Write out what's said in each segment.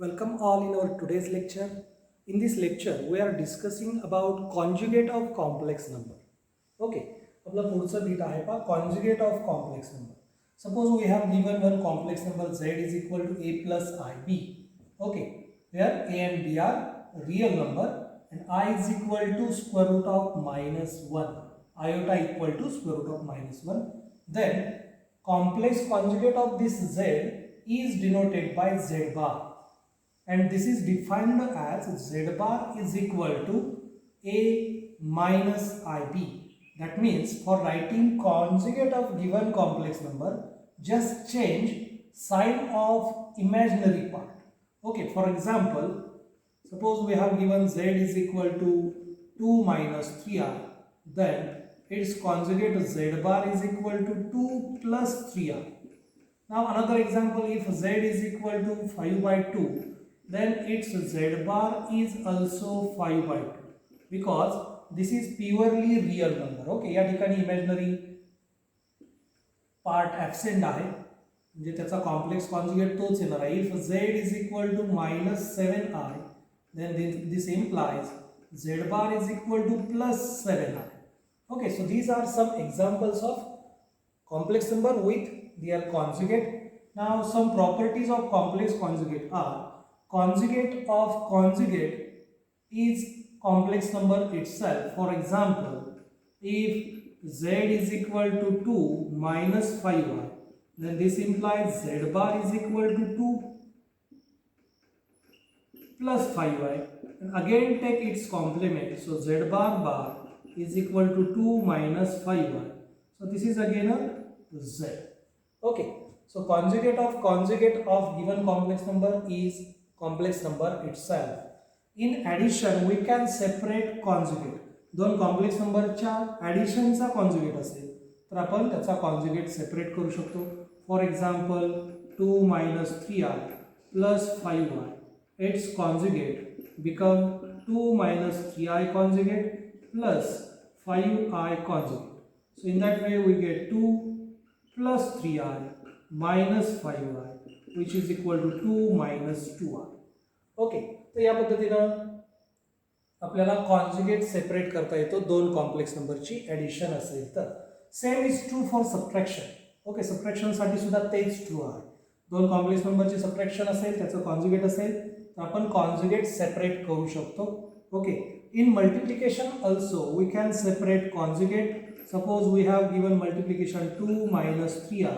Welcome all in our today's lecture. In this lecture, we are discussing about conjugate of complex number. Okay, आपला पुढचा beat आहे पहा conjugate of complex number. Suppose we have given one complex number z is equal to a plus ib. Okay, where a and b are real number and I is equal to square root of minus 1. Iota equal to square root of minus 1. Then complex conjugate of this z is denoted by z bar. And this is defined as z bar is equal to a minus ib. That means for writing conjugate of given complex number, just change sign of imaginary part. Okay, for example, suppose we have given z is equal to 2 minus 3r, then its conjugate z bar is equal to 2 plus 3r. Now another example, if z is equal to 5 by 2, then its z bar is also 5 by 2 because this is purely real number. Okay, या ठिकाणी imaginary part absent आहे म्हणजे त्याचा complex conjugate तोच येणार आहे. If z is equal to minus 7i, then this implies z bar is equal to plus 7i. Okay, so these are some examples of complex number with their conjugate. Now some properties of complex conjugate are conjugate of conjugate is complex number itself. For example, if z is equal to 2 minus 5y, then this implies z bar is equal to 2 plus 5y, and again take its complement, so z bar is equal to 2 minus 5y. So this is again a z. Okay, so conjugate of given complex number is complex number itself. In addition, we can separate conjugate. दोन complex नंबरच्या ॲडिशनचा conjugate असेल तर आपण त्याचा conjugate separate करू शकतो. For example 2 minus 3r plus 5y, its conjugate become 2 minus 3i conjugate plus 5i conjugate. So in that way we get 2 plus 3i minus 5y which is equal to 2 minus 2i. Okay, तर या पद्धतीनं आपल्याला conjugate separate करता येतो दोन complex नंबरची addition असेल तर. Same is true for subtraction. Okay, सबट्रॅक्शनसाठी सुद्धा तेच ट्रू आहे. दोन कॉम्प्लेक्स नंबरची सबट्रॅक्शन असेल त्याचं कॉन्जुगेट असेल तर आपण कॉन्जुगेट सेपरेट करू शकतो. Okay, in multiplication also we can separate conjugate. Suppose we have given multiplication 2 minus 3i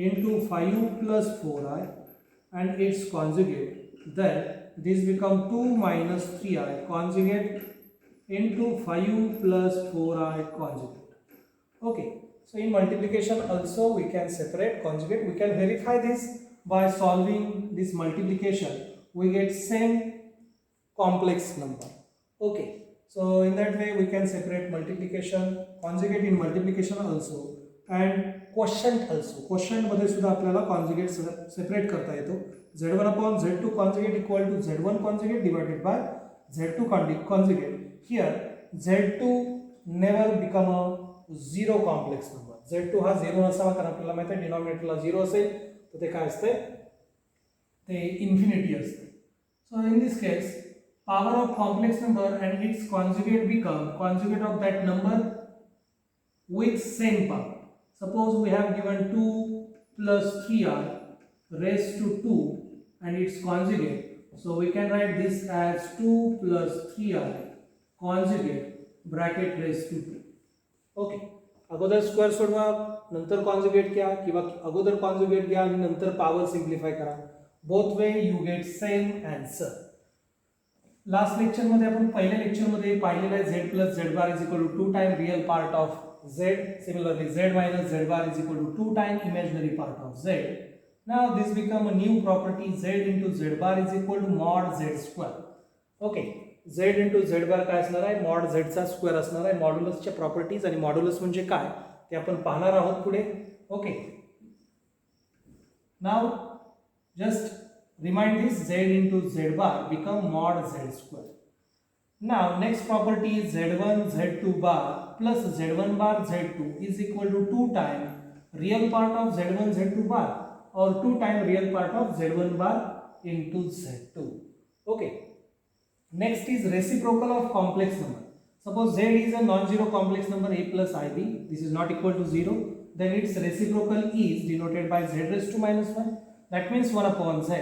into 5 plus 4i and its conjugate, then this become 2 minus 3i conjugate into 5 plus 4i conjugate. Okay, so in multiplication also we can separate conjugate. We can verify this by solving this multiplication. We get same complex number. Okay, so in that way we can separate multiplication conjugate in multiplication also and quotient also. quotient मध्ये सुद्धा आपल्याला conjugate separate करता येतो. z1 upon z2 conjugate equal to z1 conjugate divided by z2 conjugate. Here z2 never become a zero complex number. z2 हा 0 नसावा कारण आपल्याला माहिती आहे डिनॉमिनेटरला 0 असेल तर ते काय असते ते इन्फिनिटी असते. So in this case power of complex number and its conjugate become conjugate of that number with same power. Suppose we have given 2 plus 3r raised to 2 and its conjugate. So we can write this as 2 plus 3i conjugate bracket raised to 2. Okay, अगोदर square सोडवा नंतर conjugate घ्या किंवा अगोदर conjugate घ्या आणि नंतर power simplify करा. Both way you get same answer. Last lecture मध्ये आपण पहिल्या लेक्चर मध्ये पाहिलेलं आहे z plus z bar is equal to 2 time real part of z. Similarly z minus z bar is equal to 2 time imaginary part of z. Now this become a new property, z into z bar is equal to mod z square. Okay, z into z bar काय असणार आहे mod z चा square असणार आहे. मॉड्युलसच्या properties आणि modulus म्हणजे काय ते आपण पाहणार आहोत पुढे. Okay, now just remind this z into z bar become mod z square. Now next property is z1 z2 bar plus z1 bar z2 is equal to 2 time real part of z1 z2 bar or 2 time real part of z1 bar into z2. Okay. Next is reciprocal of complex number. Suppose z is a non-zero complex number a plus ib. This is not equal to 0. Then its reciprocal is denoted by z raised to minus 1. That means 1 upon z.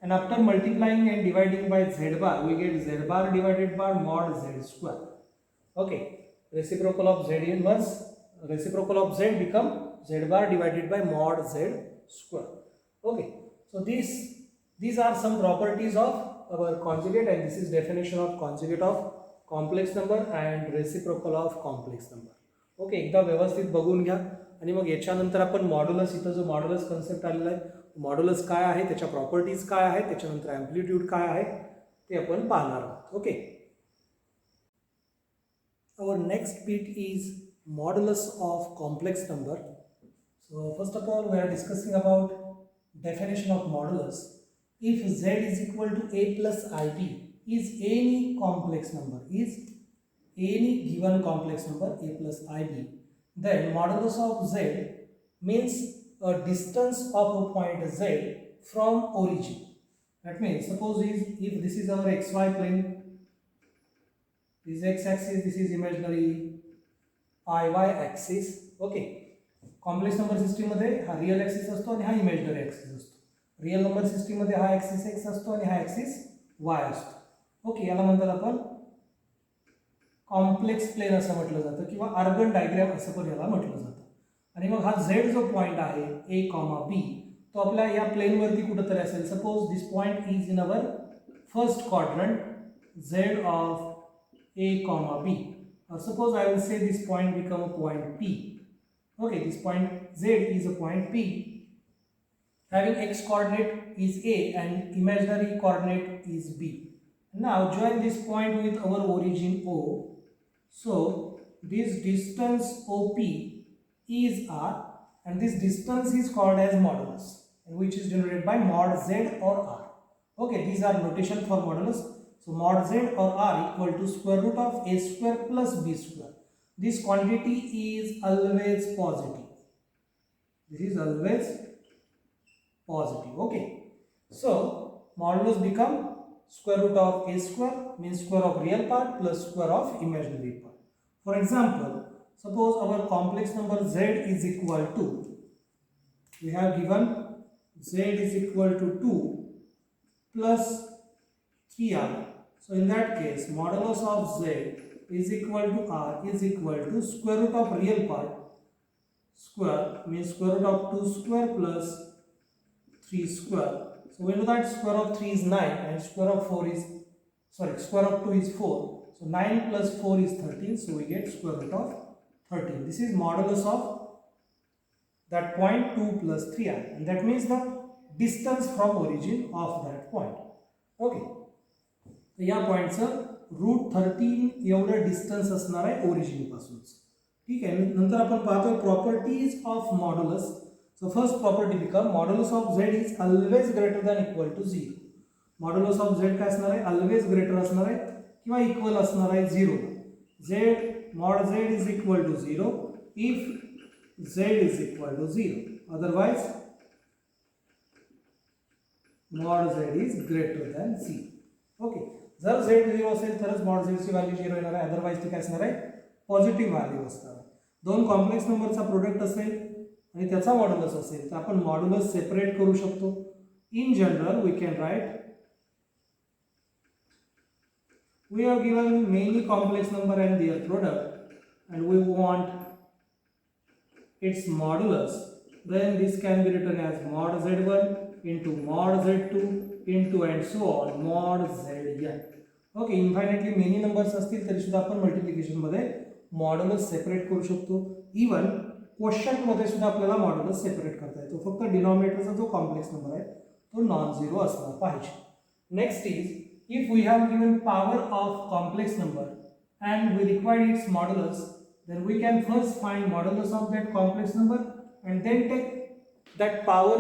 And after multiplying and dividing by z bar, we get z bar divided by mod z square. Okay. Reciprocal of z inverse, reciprocal of z become z bar divided by mod z square. Okay. So these are some properties of our conjugate, and this is definition of conjugate of complex number and reciprocal of complex number. Okay, एकदा व्यवस्थित बघून घ्या आणि मग याच्यानंतर आपण modulus, इथं जो modulus concept आलेला आहे, मॉड्युलस काय आहे, त्याच्या प्रॉपर्टीज काय आहेत, त्याच्यानंतर अँप्लिट्यूड काय आहे ते आपण पाहणार आहोत. Okay, our next bit is modulus of complex number. So first of all we are discussing about definition of modulus. If z is equal to a plus ib is any complex number, is any given complex number a plus ib, then modulus of z means a distance of a point z from origin. That means suppose if this is our xy plane, this is x-axis, this is imaginary y axis. Okay, complex number system मध्ये हा real axis असतो आणि हा imaginary axis असतो. Real number system मध्ये हा axis x असतो आणि हा ॲक्सिस y असतो. ओके, याला म्हणतात आपण कॉम्प्लेक्स प्लेन असं म्हटलं जातं किंवा आर्गन डायग्राम असं पण याला म्हटलं जातं. आणि मग हा z जो पॉइंट आहे a, b तो आपल्या या प्लेन वरती कुठेतरी असेल. Suppose this point is in our first quadrant z of a, b, or suppose I will say this point become a point P. Okay, this point z is a point P having x coordinate is a and imaginary coordinate is b. Now join this point with our origin O. So this distance OP is r, and this distance is called as modulus, and which is denoted by mod z or r. Okay, these are notation for modulus. So mod z or r equal to square root of a square plus b square. This quantity is always positive. This is always positive. Okay. So modulus become square root of a square, means square of real part plus square of imaginary part. For example, suppose our complex number z is equal to, we have given z is equal to 2 plus 3r. So in that case, modulus of z is equal to r is equal to square root of real part square, means square root of 2 square plus 3 square. So we know that square of 3 is 9 and square of 4 is, square of 2 is 4. So 9 plus 4 is 13. So we get square root of 13. This is modulus of that point 2 plus 3r, and that means the distance from origin of that point. Okay. तर या पॉईंटचं √13 एवढं distance असणार आहे origin पासूनच. ठीक आहे, नंतर आपण पाहतोय properties of modulus. So first property become modulus of z is always greater than equal to 0. Modulus of z काय असणार आहे, ऑलवेज ग्रेटर असणार आहे किंवा इक्वल असणार आहे 0. z mod z is equal to 0 if z is equal to 0. Otherwise mod z is greater than 0. Okay, जर z 0 असेल तरच mod z ची व्हॅल्यू 0 येणार आहे, अदरवाइज ती काय असणार आहे, पॉझिटिव्ह व्हॅल्यू असणार आहे. दोन कॉम्प्लेक्स नंबरचा प्रोडक्ट असेल आणि त्याचा मॉड्युलस असेल तर आपण मॉड्युलस सेपरेट करू शकतो. In general we can write, we have given many complex number and their product and we want its modulus, then this can be written as mod z1 into mod z2 into and so on mod zn. Okay, infinitely many numbers असतील तरी सुद्धा आपण multiplication मध्ये modulus separate करू शकतो. Even question मध्ये सुद्धा आपल्याला मॉड्युलस सेपरेट करता येतो, फक्त डिनॉमिनेटरचा जो कॉम्प्लेक्स नंबर आहे तो नॉन झिरो असला पाहिजे. Next is, if we have given power of complex number and we require its modulus, then we can first find modulus of that complex number and then take that power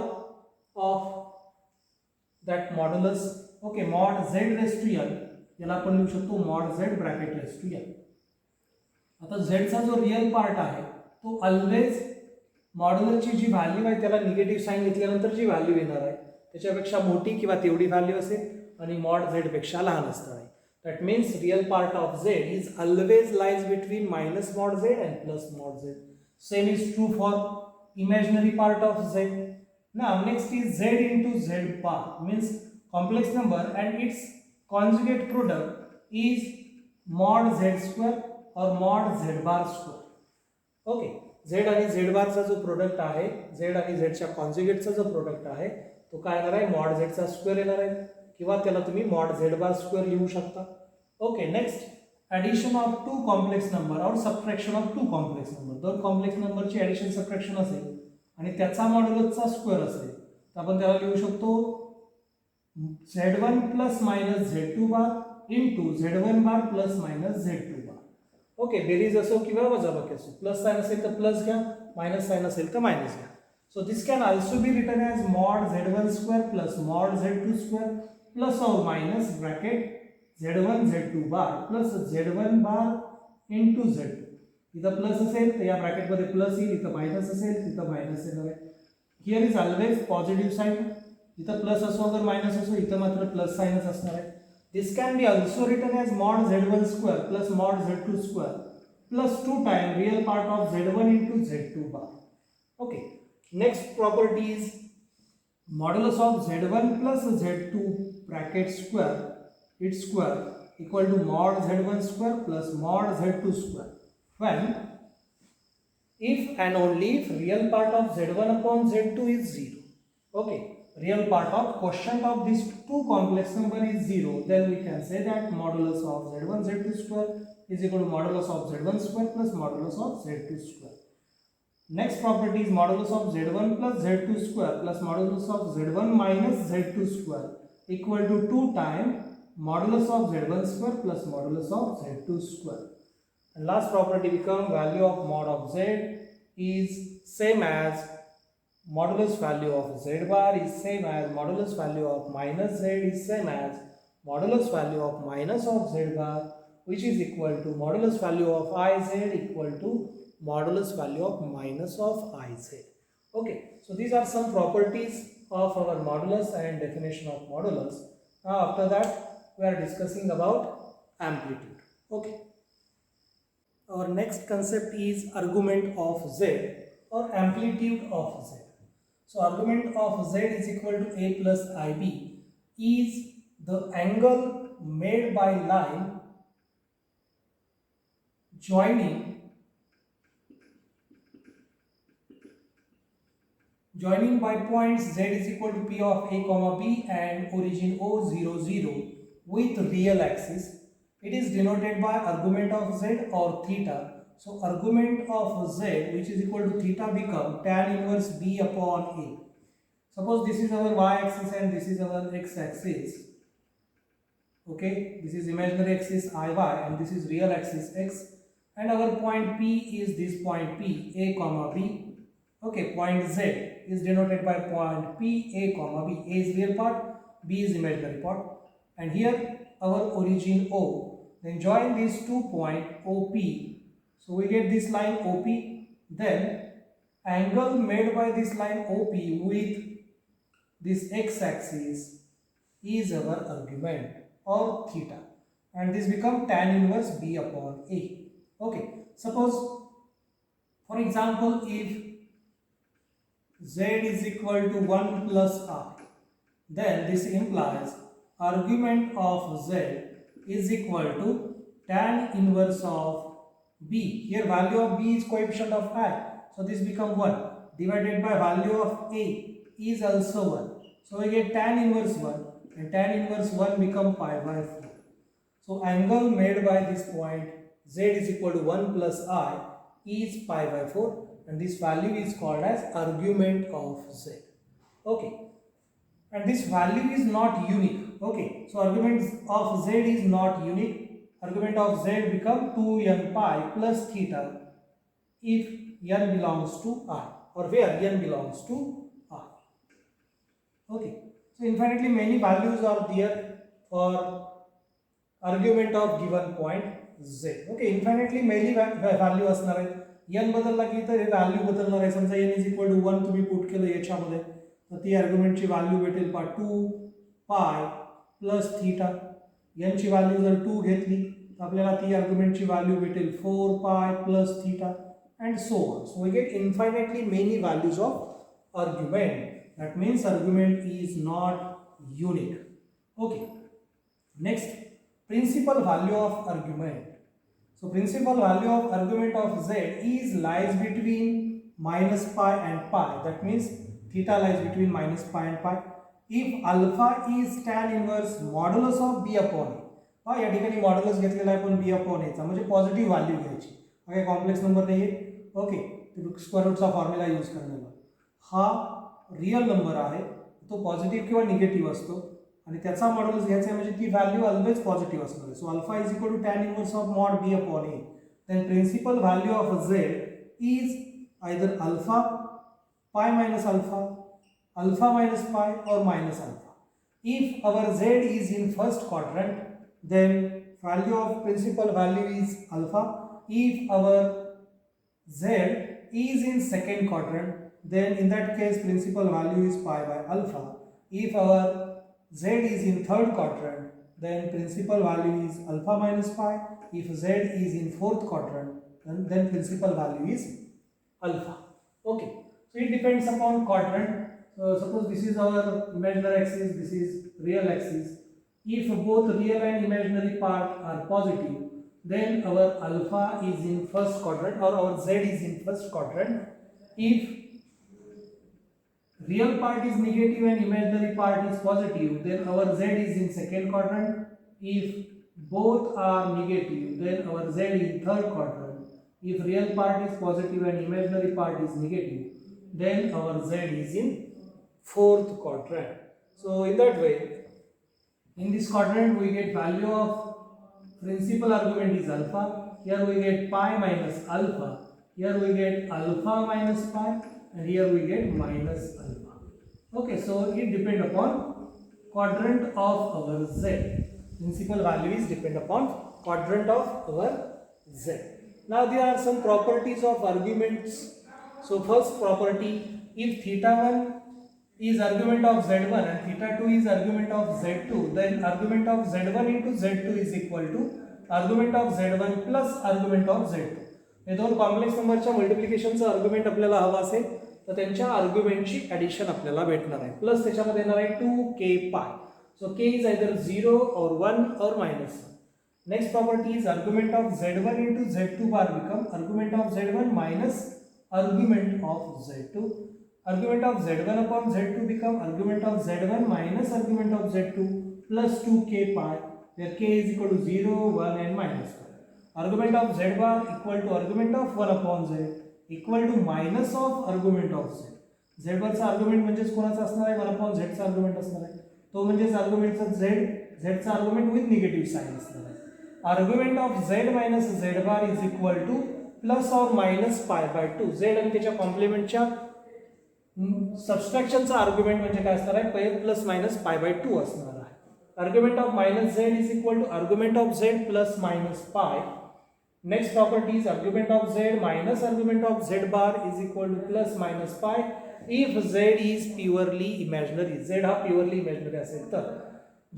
of that modulus. Okay, mod z raised to n याला आपण लिहू शकतो mod z bracket raised to n. आता z चा जो real part आहे तो always मॉड्युलसची जी value आहे त्याला निगेटिव्ह साइन घेतल्यानंतर जी व्हॅल्यू येणार आहे त्याच्यापेक्षा मोठी किंवा तेवढी व्हॅल्यू असेल आणि मॉड झेड पेक्षा लहान असणार आहे. That means real part of Z is always lies between minus mod Z and plus mod Z. Same is true for imaginary part of z. Now next is z into z bar, means complex number and its conjugate product is mod z square or mod z bar square. Okay, z आणि z बारचा जो product आहे, z आणि z च्या कॉन्जुगेटचा जो product आहे तो काय येणार आहे, mod z चा स्क्वेअर येणार आहे किंवा त्याला तुम्ही mod z bar स्क्वेअर लिहू शकता. Okay, next addition of two complex number or subtraction of two complex number. दोन कॉम्प्लेक्स नंबरची ॲडिशन सबट्रॅक्शन असेल आणि त्याचा मॉड्युलसचा स्क्वेअर असेल तर आपण त्याला लिहू शकतो z1 plus minus z2 bar into z1 बार plus minus z2 bar. Okay, berries असो किंवा वजाबाकी असो, प्लस साइन असेल तर प्लस घ्या, मायनस साइन असेल तर मायनस घ्या. So this can also be written as mod z1 square plus mod z2 square plus और minus bracket z1 z2 bar plus z1 bar into z2. इथं plus असेल तर या ब्रॅकेटमध्ये प्लस येईल, इथं मायनस असेल तिथं मायनस येणार आहे. Here is always positive sign, इथं प्लस असो अगर मायनस असो इथं मात्र प्लस साइनच असणार आहे. This can be also written as mod z1 square plus mod z2 square plus 2 time real part of z1 into z2 bar. Okay, next property is modulus of z1 plus z2 bracket square its square equal to mod z1 square plus mod z2 square when if and only if real part of z1 upon z2 is 0. Okay, real part of quotient of these two complex number is 0, then we can say that modulus of z1 z2 square is equal to modulus of z1 square plus modulus of z2 square. Next property is modulus of z1 plus z2 square plus modulus of z1 minus z2 square equal to 2 times modulus of z1 square plus modulus of z2 square. And last property become value of mod of z is same as modulus value of z bar is same as modulus value of minus z is same as modulus value of minus of z bar, which is equal to modulus value of iz equal to modulus value of minus of iz. Okay, so these are some properties of our modulus and definition of modulus. Now after that we are discussing about amplitude. Okay, our next concept is argument of z or amplitude of z. So argument of z is equal to a plus ib is the angle made by line joining by points z is equal to p of a comma b and origin o 0 0 with real axis. It is denoted by argument of z or theta. So argument of z which is equal to theta become tan inverse b upon a. Suppose this is our y axis and this is our x axis. Okay, this is imaginary axis iy and this is real axis x, and our point p is this point p a comma b. Okay, point z is denoted by point p a comma b. A is real part, b is imaginary part. And here our origin O, then join these 2 points OP, so we get this line OP, then angle made by this line OP with this x-axis is our argument or theta, and this become tan inverse b upon a. Okay, suppose for example if z is equal to 1 plus r, then this implies argument of z is equal to tan inverse of b. Here value of b is coefficient of I, so this become 1 divided by value of a is also 1, so we get tan inverse 1 and tan inverse 1 become pi by 4. So angle made by this point z is equal to 1 plus I is pi by 4, and this value is called as argument of z. Okay, and this value is not unique. Okay, so argument of z is not unique. Argument of z become 2n pi plus theta if n belongs to I, or where n belongs to I. Okay, so infinitely many values are there for argument of given point z. Okay, infinitely many value असणार आहेत. n बदलला की तर हे value बदलणार आहे. समजा n is equal to 1 तुम्ही put केलं याच्यामध्ये तर ती आर्ग्युमेंटची व्हॅल्यू भेटेल 2 पाय प्लस थीटा. यांची व्हॅल्यू जर 2 घेतली तर आपल्याला ती आर्ग्युमेंटची व्हॅल्यू भेटेल 4 pi plus theta and so on. So we get infinitely many values of argument. That means argument is not unique. Okay. Next, principal value of argument. So principal value of argument of z is lies between minus pi and pi. That means theta lies between minus pi and pi. If alpha is tan inverse modulus of b upon a. हा या ठिकाणी modulus घेतलेला आहे पण b upon a चा म्हणजे positive value घ्यायची. हा काही कॉम्प्लेक्स नंबर नाही आहे. ओके, स्क्वेअर रूटचा फॉर्म्युला यूज करण्याला हा रिअल नंबर आहे, तो पॉझिटिव्ह किंवा निगेटिव्ह असतो आणि त्याचा मॉड्युलस घ्यायचा आहे म्हणजे ती व्हॅल्यू ऑलवेज पॉझिटिव्ह असणार आहे. So alpha is equal to tan inverse of mod B upon A. Then principal value of Z is either alpha pi minus alpha, alpha minus pi और minus alpha. If our Z is in first quadrant then value of principal value is alpha. If our z is in second quadrant, then in that case principal value is pi by alpha. If our z is in third quadrant, then principal value is alpha minus pi. If z is in fourth quadrant, then principal value is alpha. Okay, so it depends upon quadrant. So suppose this is our imaginary axis, this is real axis. If both real and imaginary part are positive, then our alpha is in first quadrant or our z is in first quadrant. If real part is negative and imaginary part is positive, then our z is in second quadrant. If both are negative, then our z is in third quadrant. If real part is positive and imaginary part is negative, then our z is in fourth quadrant. So in that way, in this quadrant we get value of principal argument is alpha. Here we get pi minus alpha. Here we get alpha minus pi, and here we get minus alpha. Okay, so it depend upon quadrant of our z. Principal value is depend upon quadrant of our z. Now there are some properties of arguments. So first property, if theta 1 is argument of z1 and theta 2 is argument of z2, then argument of z1 into z2 is equal to argument of z1 plus argument of z2. हे दोन complex नंबरच्या मल्टिप्लिकेशनचा argument आपल्याला हवा असेल तर त्यांच्या आर्ग्युमेंटची addition आपल्याला भेटणार आहे, प्लस त्याच्यामध्ये येणार आहे 2k pi. So k is either 0 or 1 or -1. Next property is argument of z1 into z2 bar become argument of z1 minus argument of z2. Argument of z1 upon z2 become argument of z1 minus argument of z2 plus 2k pi, where k is equal to 0, 1 and -1. Argument of z bar equal to argument of 1 upon z equal to minus of argument of z. z bar चा argument म्हणजेच कोणाचा असणार आहे, 1 upon z चा argument असणार आहे, तो म्हणजेच argument चा z चा argument with negative sign असणार आहे. Argument of z minus z bar is equal to plus or minus pi by 2. z आणि त्याच्या कॉम्प्लिमेंटच्या सबस्ट्रॅक्शनचा आर्ग्युमेंट म्हणजे काय असणार आहे, पहिले प्लस मायनस पाय बाय 2 असणार आहे. Argument of minus z is equal to argument of z plus minus pi. Next property is argument of z minus argument of z bar is equal to plus minus pi if z is purely imaginary. Z हा purely imaginary असेल तर.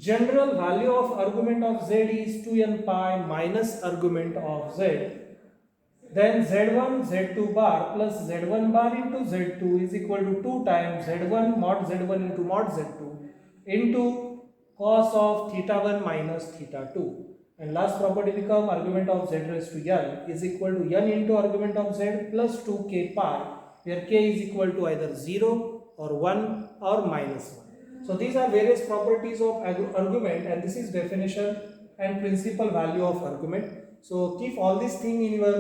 General value of argument of Z is 2n pi minus argument of z. Then z1 z2 bar plus z1 bar into z2 is equal to 2 times z1 mod z1 into mod z2 into cos of theta 1 minus theta 2. And last property become argument of z raised to n is equal to n into argument of z plus 2k pi, where k is equal to either 0 or 1 or -1. So these are various properties of argument, and this is definition and principal value of argument. So keep all these things in your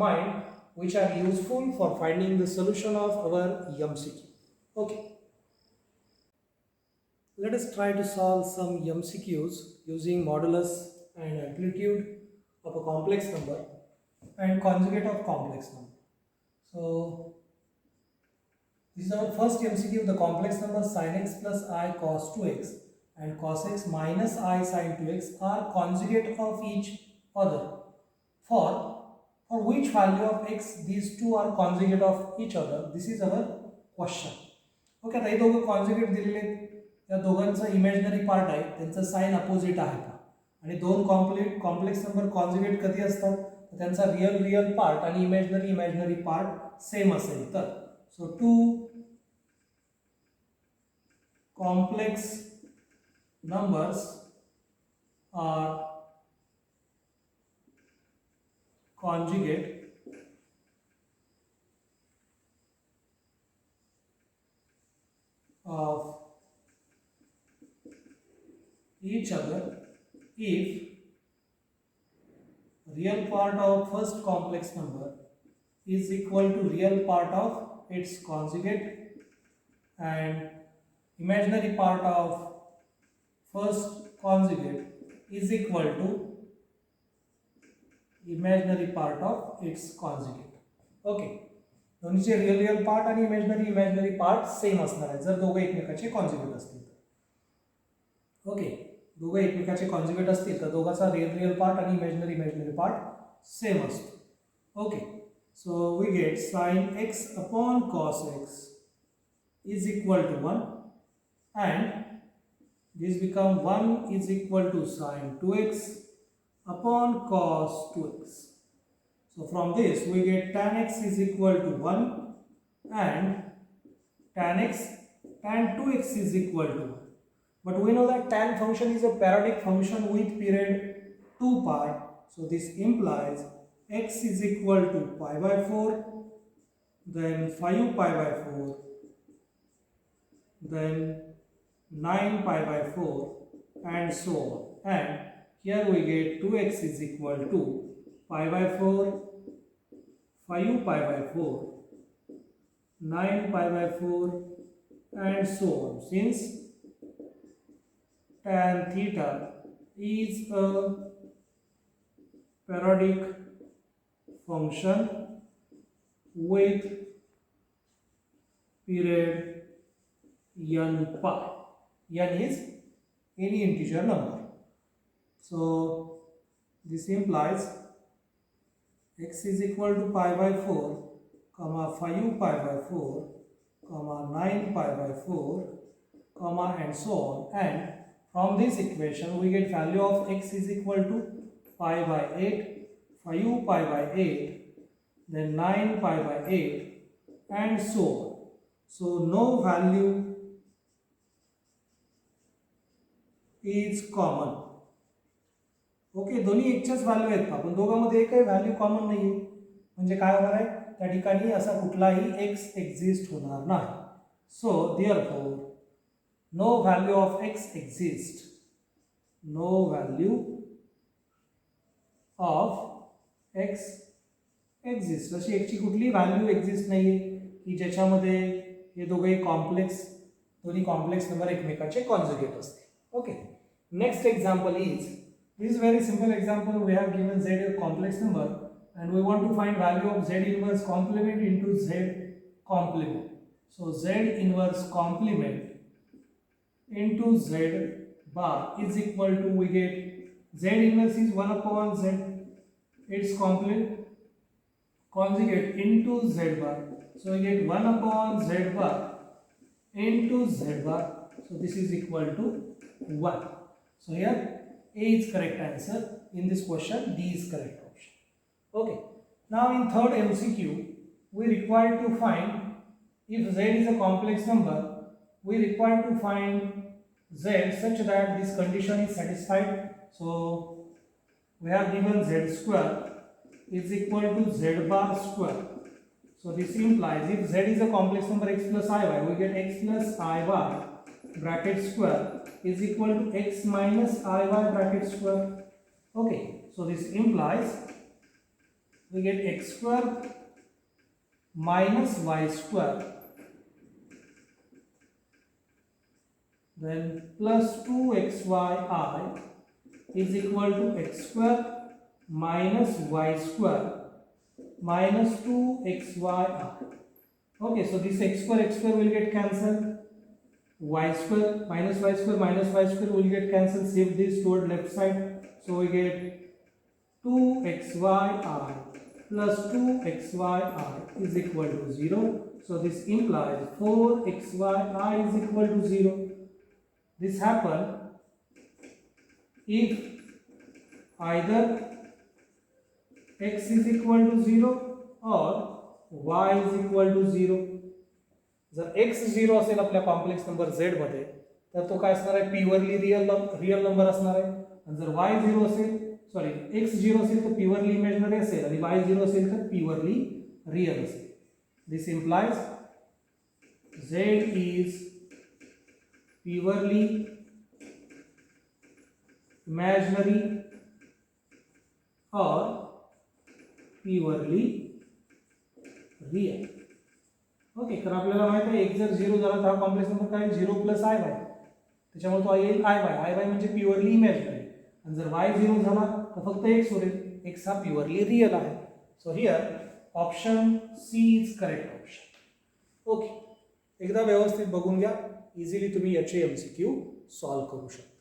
mind, which are useful for finding the solution of our MCQ. Okay, let us try to solve some MCQs using modulus and amplitude of a complex number and conjugate of complex number. So this is our first MCQ. The complex number sin x plus I cos 2x and cos x minus I sin 2x are conjugate of each other. For which value of x these two are conjugate of each other? This is our question. Okay, आता हे दोघं conjugate दिलेले आहेत, या दोघांचा imaginary part आहे, त्यांचं sign opposite आहे का, आणि दोन कॉम्प्लेक्स नंबर कॉन्जुगेट कधी असतात, तर त्यांचा रिअल पार्ट आणि इमॅजिनरी पार्ट सेम असेल तर. सो to complex numbers are conjugate of each other if real part of first complex number is equal to real part of its conjugate and imaginary part of first conjugate is equal to imaginary part of its conjugate. Okay, दोन्हीचे real part आणि imaginary part same असणार आहे जर दोघे एकमेकाचे conjugate असतील तर. Okay, दोघे एकमेकाचे conjugate असतील तर दोघांचा रिअल पार्ट आणि इमॅजिनरी पार्ट सेम असतो. Okay, so we get sin x upon cos x is equal to 1 and this become 1 is equal to sin 2x upon cos 2x. So from this we get tan x is equal to 1 and tan 2x is equal to 1. But we know that tan function is a periodic function with period 2 pi. So this implies x is equal to pi by 4, then 5 pi by 4, then 9 pi by 4 and so on, and here we get 2x is equal to pi by 4, 5 pi by 4, 9 pi by 4 and so on. Since tan theta is a periodic function with period n pi, n is any integer number, so this implies x is equal to pi by 4 comma 5 pi by 4 comma 9 pi by 4 comma and so on, and from this equation we get value of x is equal to pi by 8, 5 pi by 8, then 9 pi by 8 and so on. So no value is common. Okay, दोन्ही एकच्याच value आहेत का, पण दोघांमध्ये एकही value common नाही आहे, म्हणजे काय होणार आहे, त्या ठिकाणी असा कुठलाही एक्स एक्झिस्ट होणार नाही. So therefore no value of X exist, no value of X exist, अशी एकची कुठली व्हॅल्यू एक्झिस्ट नाही आहे की ज्याच्यामध्ये हे दोघे दोन्ही कॉम्प्लेक्स नंबर एकमेकाचे कॉन्जुगेट असते. Okay, next example is, this is very simple example. We have given z a complex number and we want to find value of z inverse complement into z complement. So z inverse complement into z bar is equal to, we get z inverse is 1 upon z, its conjugate into z bar, so we get 1 upon z bar into z bar, so this is equal to 1. So here A is correct answer in this question, D is correct option. Okay, now in third MCQ we require to find if z is a complex number, we require to find z such that this condition is satisfied. So we have given z square is equal to z bar square. So this implies if z is a complex number x plus iy, we get x plus iy bracket square is equal to x minus iy bracket square. Okay, so this implies we get x square minus y square then plus 2xyi is equal to x square minus y square minus 2xyi. Okay, so this x square will get cancelled, y square minus y square will get cancelled, shift this toward left side, so we get 2xyi plus 2xyi is equal to 0. So this implies 4xy I is equal to 0. This happen if either x is equal to 0 or y is equal to 0. जर x 0 असेल आपल्या complex number z मध्ये तर तो काय असणार आहे purely real number असणार आहे आणि जर y 0 असेल सॉरी x 0 असेल तर प्युअरली इमॅजिनरी असेल आणि y 0 असेल तर प्युअरली रिअल असेल. This implies z is purely imaginary or purely real. Okay, तर आपल्याला माहित आहे x जर 0 झाला तर हा कॉम्प्लेक्स नंबर काय 0 प्लस आय वाय, त्याच्यामुळे तो येईल आय वाय म्हणजे प्युअरली इमॅजिनरी आणि जर y 0 झाला तर फक्त x होईल, x हा प्युअरली रिअल आहे. So here option C is correct option. Okay, एकदा व्यवस्थित बघून घ्या, इझिली तुम्ही याचे MCQ सॉल्व्ह करू शकता.